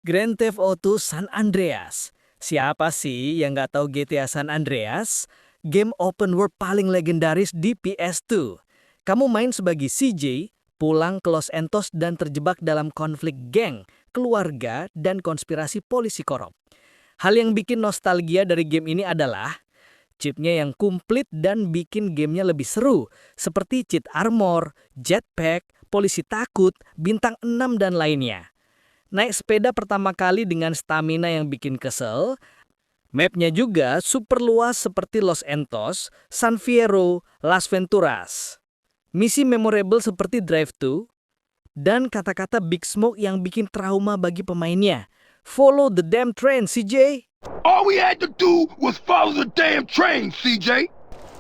Grand Theft Auto San Andreas. Siapa sih yang nggak tahu GTA San Andreas? Game open world paling legendaris di PS2. Kamu main sebagai CJ, pulang ke Los Santos dan terjebak dalam konflik geng, keluarga, dan konspirasi polisi korup. Hal yang bikin nostalgia dari game ini adalah chipnya yang komplit dan bikin gamenya lebih seru, seperti cheat armor, jetpack, polisi takut, bintang 6 dan lainnya. Naik sepeda pertama kali dengan stamina yang bikin kesel. Mapnya juga super luas seperti Los Santos, San Fierro, Las Venturas. Misi memorable seperti Drive To, dan kata-kata Big Smoke yang bikin trauma bagi pemainnya. Follow the damn train, CJ. All we had to do was follow the damn train, CJ.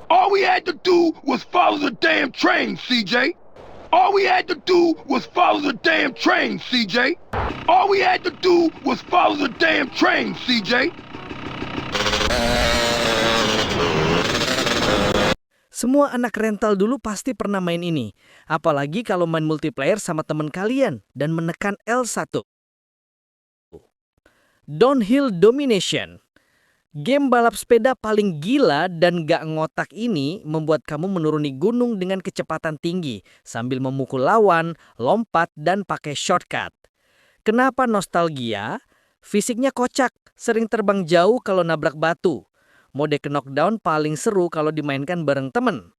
All we had to do was follow the damn train, CJ. All we had to do was follow the damn train, CJ. All we had to do was follow the damn train, CJ. Semua anak rental dulu pasti pernah main ini. Apalagi kalau main multiplayer sama teman kalian dan menekan L1. Downhill Domination. Game balap sepeda paling gila dan gak ngotak ini membuat kamu menuruni gunung dengan kecepatan tinggi sambil memukul lawan, lompat, dan pakai shortcut. Kenapa nostalgia? Fisiknya kocak, sering terbang jauh kalau nabrak batu. Mode knockdown paling seru kalau dimainkan bareng temen.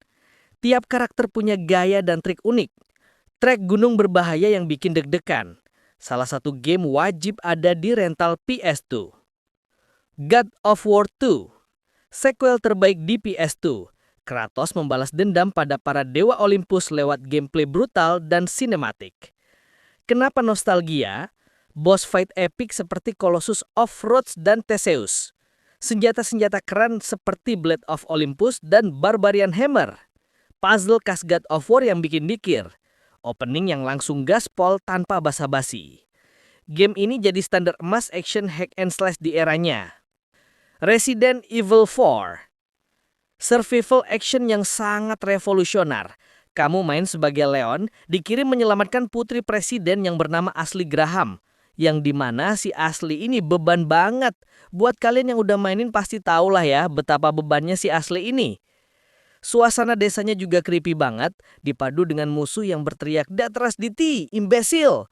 Tiap karakter punya gaya dan trik unik. Trek gunung berbahaya yang bikin deg-degan. Salah satu game wajib ada di rental PS2. God of War 2, sequel terbaik di PS2. Kratos membalas dendam pada para dewa Olympus lewat gameplay brutal dan sinematik. Kenapa nostalgia? Boss fight epic seperti Colossus of Rhodes dan Theseus. Senjata-senjata keren seperti Blade of Olympus dan Barbarian Hammer. Puzzle khas God of War yang bikin dikir. Opening yang langsung gaspol tanpa basa-basi. Game ini jadi standar emas action hack and slash di eranya. Resident Evil 4, survival action yang sangat revolusioner. Kamu main sebagai Leon, dikirim menyelamatkan putri presiden yang bernama Ashley Graham. Yang dimana si Ashley ini beban banget. Buat kalian yang udah mainin pasti tahu lah ya betapa bebannya si Ashley ini. Suasana desanya juga creepy banget, dipadu dengan musuh yang berteriak "Detrás de ti, imbecil!"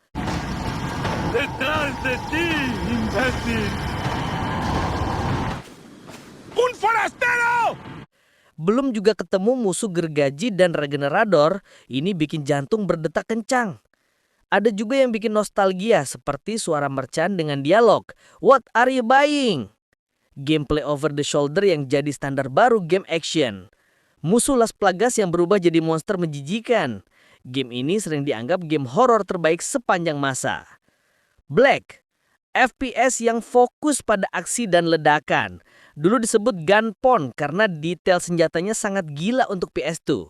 Detrás de ti, imbécil. Un forastero! Belum juga ketemu musuh gergaji dan regenerador, ini bikin jantung berdetak kencang. Ada juga yang bikin nostalgia seperti suara merchant dengan dialog, "What are you buying?" Gameplay over the shoulder yang jadi standar baru game action. Musuh Las Plagas yang berubah jadi monster menjijikan. Game ini sering dianggap game horor terbaik sepanjang masa. Black, FPS yang fokus pada aksi dan ledakan. Dulu disebut gunpon karena detail senjatanya sangat gila untuk PS2.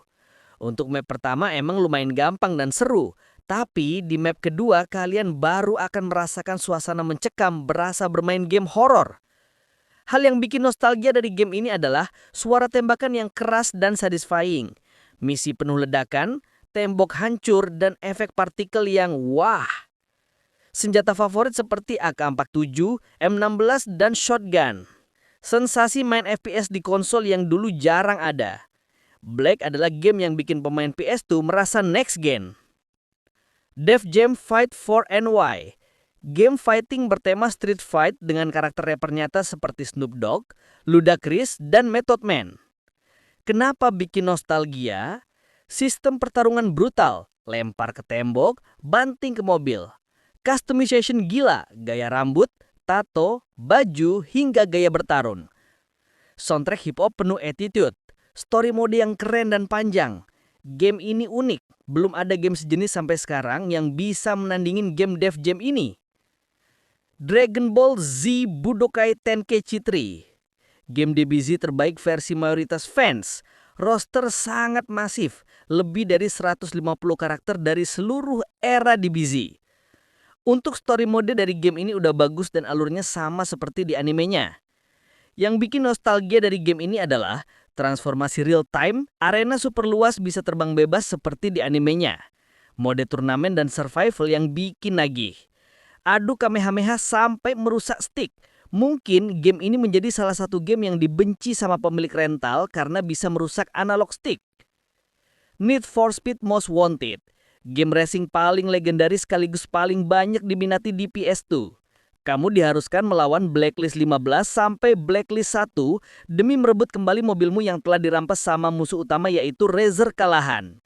Untuk map pertama emang lumayan gampang dan seru. Tapi di map kedua kalian baru akan merasakan suasana mencekam berasa bermain game horor. Hal yang bikin nostalgia dari game ini adalah suara tembakan yang keras dan satisfying. Misi penuh ledakan, tembok hancur, dan efek partikel yang wah. Senjata favorit seperti AK-47, M16, dan shotgun. Sensasi main FPS di konsol yang dulu jarang ada. Black adalah game yang bikin pemain PS2 merasa next gen. Def Jam Fight 4NY. Game fighting bertema street fight dengan karakter rapper nyata seperti Snoop Dogg, Ludacris, dan Method Man. Kenapa bikin nostalgia? Sistem pertarungan brutal, lempar ke tembok, banting ke mobil. Customization gila, gaya rambut, tato, baju, hingga gaya bertarung. Soundtrack hip hop penuh attitude, story mode yang keren dan panjang. Game ini unik, belum ada game sejenis sampai sekarang yang bisa menandingin game Def Jam ini. Dragon Ball Z Budokai Tenkaichi 3. Game DBZ terbaik versi mayoritas fans. Roster sangat masif, lebih dari 150 karakter dari seluruh era DBZ. Untuk story mode dari game ini udah bagus dan alurnya sama seperti di animenya. Yang bikin nostalgia dari game ini adalah transformasi real time, arena super luas bisa terbang bebas seperti di animenya. Mode turnamen dan survival yang bikin nagih. adu kamehameha sampai merusak stick. Mungkin game ini menjadi salah satu game yang dibenci sama pemilik rental karena bisa merusak analog stick. Need for Speed Most Wanted, game racing paling legendaris sekaligus paling banyak diminati di PS2. Kamu diharuskan melawan Blacklist 15 sampai Blacklist 1 demi merebut kembali mobilmu yang telah dirampas sama musuh utama yaitu Razer Kalahan.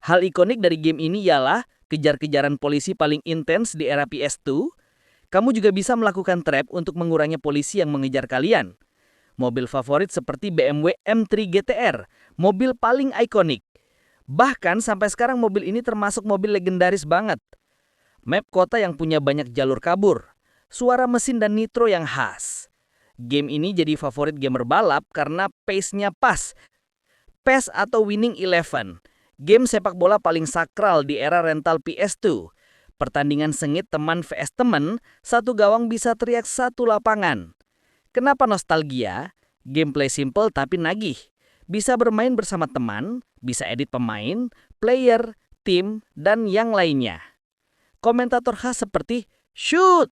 Hal ikonik dari game ini ialah kejar-kejaran polisi paling intens di era PS2. Kamu juga bisa melakukan trap untuk mengurangi polisi yang mengejar kalian. Mobil favorit seperti BMW M3 GTR, mobil paling ikonik. Bahkan sampai sekarang mobil ini termasuk mobil legendaris banget. Map kota yang punya banyak jalur kabur, suara mesin dan nitro yang khas. Game ini jadi favorit gamer balap karena pace-nya pas. PES atau Winning Eleven, game sepak bola paling sakral di era rental PS2. Pertandingan sengit teman vs teman, satu gawang bisa teriak satu lapangan. Kenapa nostalgia? Gameplay simple tapi nagih. Bisa bermain bersama teman, bisa edit pemain, player, tim, dan yang lainnya. Komentator khas seperti shoot!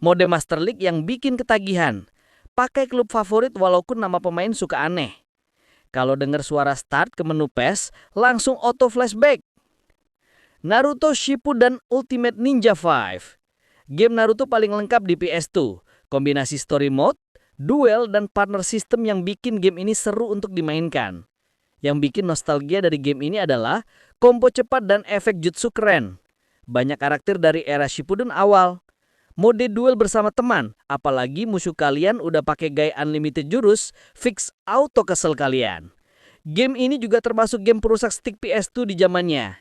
Mode Master League yang bikin ketagihan. Pakai klub favorit walaupun nama pemain suka aneh. Kalau dengar suara start ke menu PES, langsung auto flashback. Naruto Shippuden Ultimate Ninja 5. Game Naruto paling lengkap di PS2. Kombinasi story mode, duel, dan partner system yang bikin game ini seru untuk dimainkan. Yang bikin nostalgia dari game ini adalah combo cepat dan efek jutsu keren. Banyak karakter dari era Shippuden awal. Mode duel bersama teman, apalagi musuh kalian udah pakai gaya unlimited jurus, fix auto kesel kalian. Game ini juga termasuk game perusak stick PS2 di zamannya.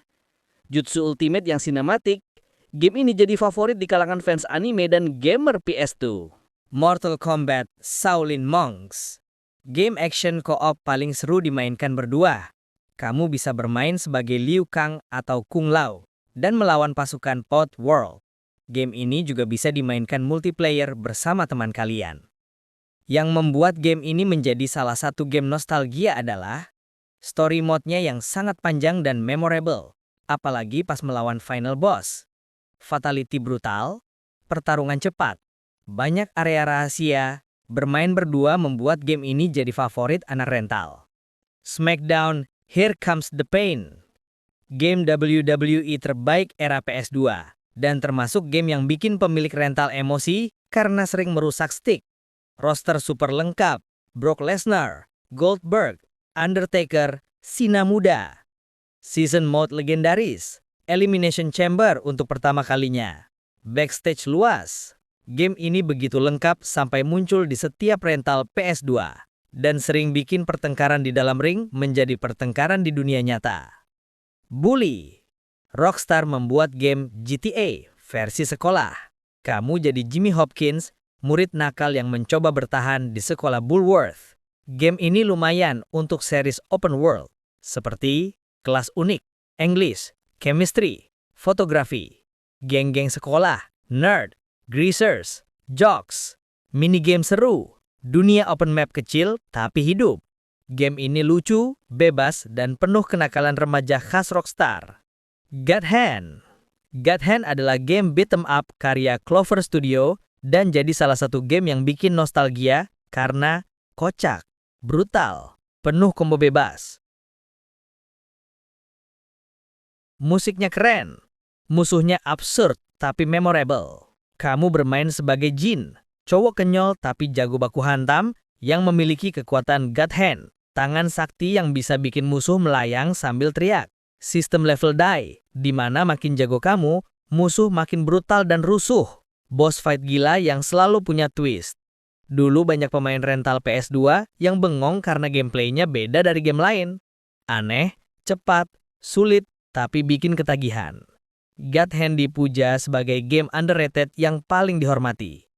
Jutsu Ultimate yang sinematik, game ini jadi favorit di kalangan fans anime dan gamer PS2. Mortal Kombat Shaolin Monks, game action co-op paling seru dimainkan berdua. Kamu bisa bermain sebagai Liu Kang atau Kung Lao dan melawan pasukan Pod World. Game ini juga bisa dimainkan multiplayer bersama teman kalian. Yang membuat game ini menjadi salah satu game nostalgia adalah story mode-nya yang sangat panjang dan memorable. Apalagi pas melawan final boss. Fatality brutal, pertarungan cepat, banyak area rahasia, bermain berdua membuat game ini jadi favorit anak rental. Smackdown, Here Comes the Pain. Game WWE terbaik era PS2, dan termasuk game yang bikin pemilik rental emosi karena sering merusak stick. Roster super lengkap, Brock Lesnar, Goldberg, Undertaker, Cena muda. Season mode legendaris, Elimination Chamber untuk pertama kalinya. Backstage luas. Game ini begitu lengkap sampai muncul di setiap rental PS2. Dan sering bikin pertengkaran di dalam ring menjadi pertengkaran di dunia nyata. Bully. Rockstar membuat game GTA versi sekolah. Kamu jadi Jimmy Hopkins, murid nakal yang mencoba bertahan di sekolah Bullworth. Game ini lumayan untuk series open world, seperti kelas unik, English, chemistry, fotografi, geng-geng sekolah, nerd, greasers, jocks, minigame seru, dunia open map kecil tapi hidup. Game ini lucu, bebas, dan penuh kenakalan remaja khas Rockstar. God Hand. God Hand adalah game beat 'em up karya Clover Studio dan jadi salah satu game yang bikin nostalgia karena kocak, brutal, penuh combo bebas. Musiknya keren, musuhnya absurd tapi memorable. Kamu bermain sebagai Jin, cowok kenyal tapi jago baku hantam yang memiliki kekuatan God Hand, tangan sakti yang bisa bikin musuh melayang sambil teriak. Sistem level die, di mana makin jago kamu, musuh makin brutal dan rusuh. Boss fight gila yang selalu punya twist. Dulu banyak pemain rental PS2 yang bengong karena gameplaynya beda dari game lain. Aneh, cepat, sulit, tapi bikin ketagihan. God Hand dipuja sebagai game underrated yang paling dihormati.